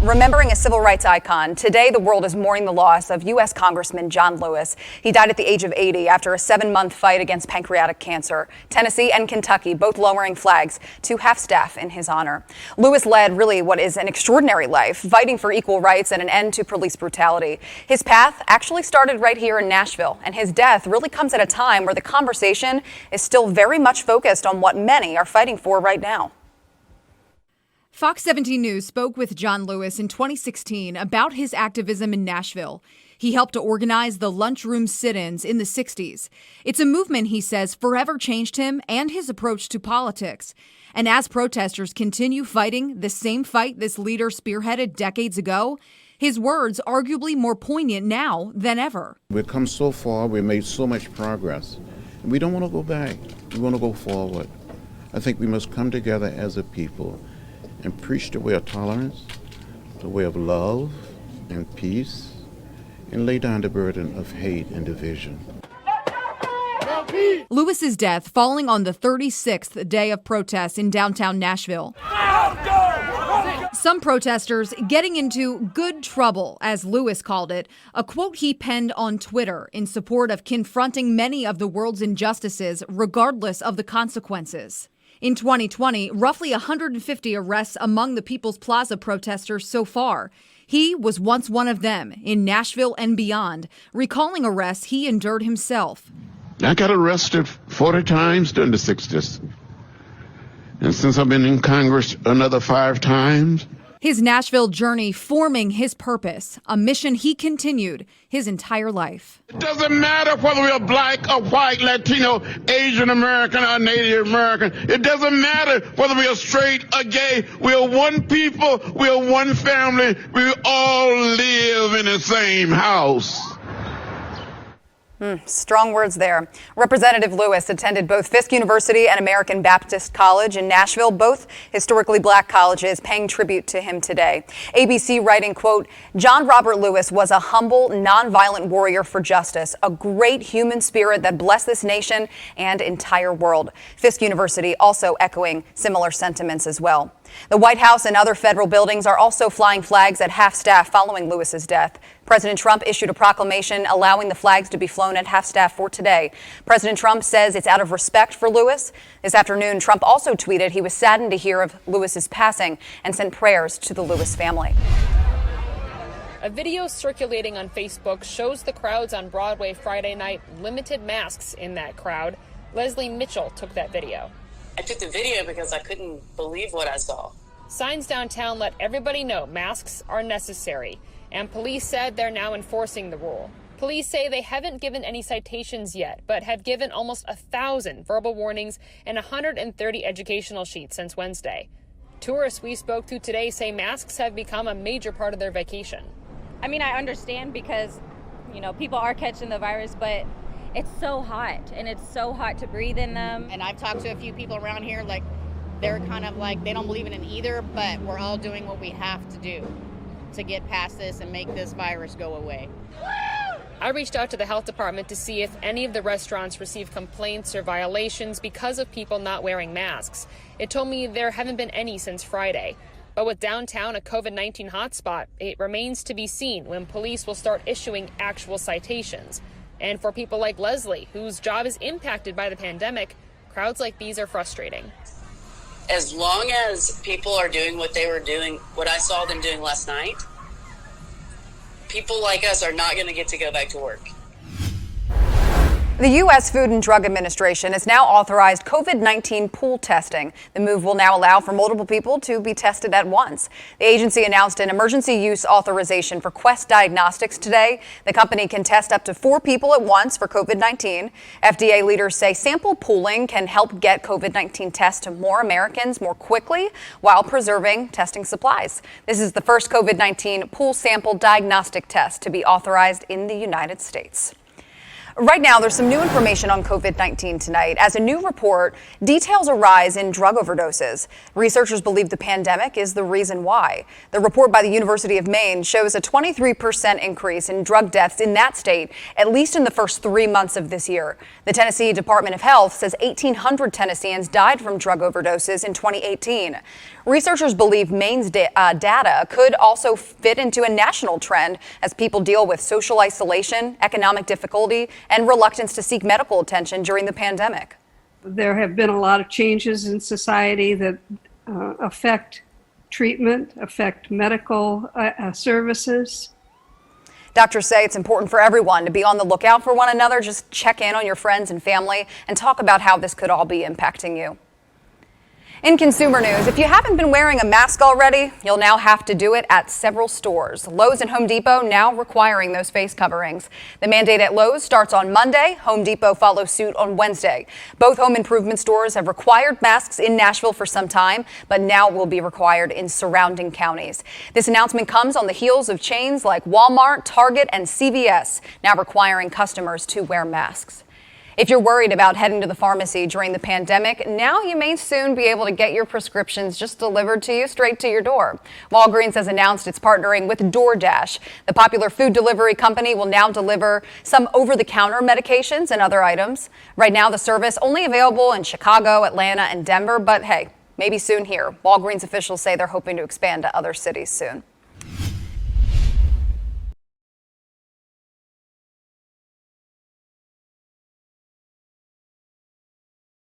Remembering a civil rights icon, today the world is mourning the loss of U.S. Congressman John Lewis. He died at the age of 80 after a 7-month fight against pancreatic cancer. Tennessee and Kentucky both lowering flags to half-staff in his honor. Lewis led really what is an extraordinary life, fighting for equal rights and an end to police brutality. His path actually started right here in Nashville, and his death really comes at a time where the conversation is still very much focused on what many are fighting for right now. Fox 17 News spoke with John Lewis in 2016 about his activism in Nashville. He helped to organize the lunchroom sit-ins in the 60s. It's a movement, he says, forever changed him and his approach to politics. And as protesters continue fighting the same fight this leader spearheaded decades ago, his words arguably more poignant now than ever. We've come so far, we've made so much progress. And we don't want to go back. We want to go forward. I think we must come together as a people and preach the way of tolerance, the way of love and peace, and lay down the burden of hate and division. Lewis's death falling on the 36th day of protests in downtown Nashville. Some protesters getting into good trouble, as Lewis called it, a quote he penned on Twitter in support of confronting many of the world's injustices, regardless of the consequences. In 2020, roughly 150 arrests among the People's Plaza protesters so far. He was once one of them in Nashville and beyond, recalling arrests he endured himself. I got arrested 40 times during the 60s. And since I've been in Congress, another 5 times. His Nashville journey forming his purpose, a mission he continued his entire life. It doesn't matter whether we're black or white, Latino, Asian American or Native American. It doesn't matter whether we are straight or gay. We are one people. We are one family. We all live in the same house. Strong words there. Representative Lewis attended both Fisk University and American Baptist College in Nashville, both historically black colleges, paying tribute to him today. ABC writing, quote, John Robert Lewis was a humble, nonviolent warrior for justice, a great human spirit that blessed this nation and entire world. Fisk University also echoing similar sentiments as well. The White House and other federal buildings are also flying flags at half-staff following Lewis's death. President Trump issued a proclamation allowing the flags to be flown at half-staff for today. President Trump says it's out of respect for Lewis. This afternoon, Trump also tweeted he was saddened to hear of Lewis's passing and sent prayers to the Lewis family. A video circulating on Facebook shows the crowds on Broadway Friday night, limited masks in that crowd. Leslie Mitchell took that video. I took the video because I couldn't believe what I saw. Signs downtown let everybody know masks are necessary, and police said they're now enforcing the rule. Police say they haven't given any citations yet, but have given almost 1,000 verbal warnings and 130 educational sheets since Wednesday. Tourists we spoke to today say masks have become a major part of their vacation. I mean, I understand because, people are catching the virus, but it's so hot, and it's so hot to breathe in them. And I've talked to a few people around here, they're kind of like, they don't believe in it either, but we're all doing what we have to do to get past this and make this virus go away. I reached out to the health department to see if any of the restaurants received complaints or violations because of people not wearing masks. It told me there haven't been any since Friday. But with downtown a COVID-19 hotspot, it remains to be seen when police will start issuing actual citations. And for people like Leslie, whose job is impacted by the pandemic, crowds like these are frustrating. As long as people are doing what they were doing, what I saw them doing last night, people like us are not going to get to go back to work. The U.S. Food and Drug Administration has now authorized COVID-19 pool testing. The move will now allow for multiple people to be tested at once. The agency announced an emergency use authorization for Quest Diagnostics today. The company can test up to 4 people at once for COVID-19. FDA leaders say sample pooling can help get COVID-19 tests to more Americans more quickly while preserving testing supplies. This is the first COVID-19 pool sample diagnostic test to be authorized in the United States. Right now, there's some new information on COVID-19 tonight. As a new report details a rise in drug overdoses. Researchers believe the pandemic is the reason why. The report by the University of Maine shows a 23% increase in drug deaths in that state, at least in the first 3 months of this year. The Tennessee Department of Health says 1,800 Tennesseans died from drug overdoses in 2018. Researchers believe Maine's data could also fit into a national trend as people deal with social isolation, economic difficulty, and reluctance to seek medical attention during the pandemic. There have been a lot of changes in society that affect treatment, affect medical services. Doctors say it's important for everyone to be on the lookout for one another. Just check in on your friends and family and talk about how this could all be impacting you. In consumer news, if you haven't been wearing a mask already, you'll now have to do it at several stores. Lowe's and Home Depot now requiring those face coverings. The mandate at Lowe's starts on Monday. Home Depot follows suit on Wednesday. Both home improvement stores have required masks in Nashville for some time, but now will be required in surrounding counties. This announcement comes on the heels of chains like Walmart, Target, and CVS now requiring customers to wear masks. If you're worried about heading to the pharmacy during the pandemic, now you may soon be able to get your prescriptions just delivered to you straight to your door. Walgreens has announced it's partnering with DoorDash. The popular food delivery company will now deliver some over-the-counter medications and other items. Right now, the service only available in Chicago, Atlanta, and Denver, but hey, maybe soon here. Walgreens officials say they're hoping to expand to other cities soon.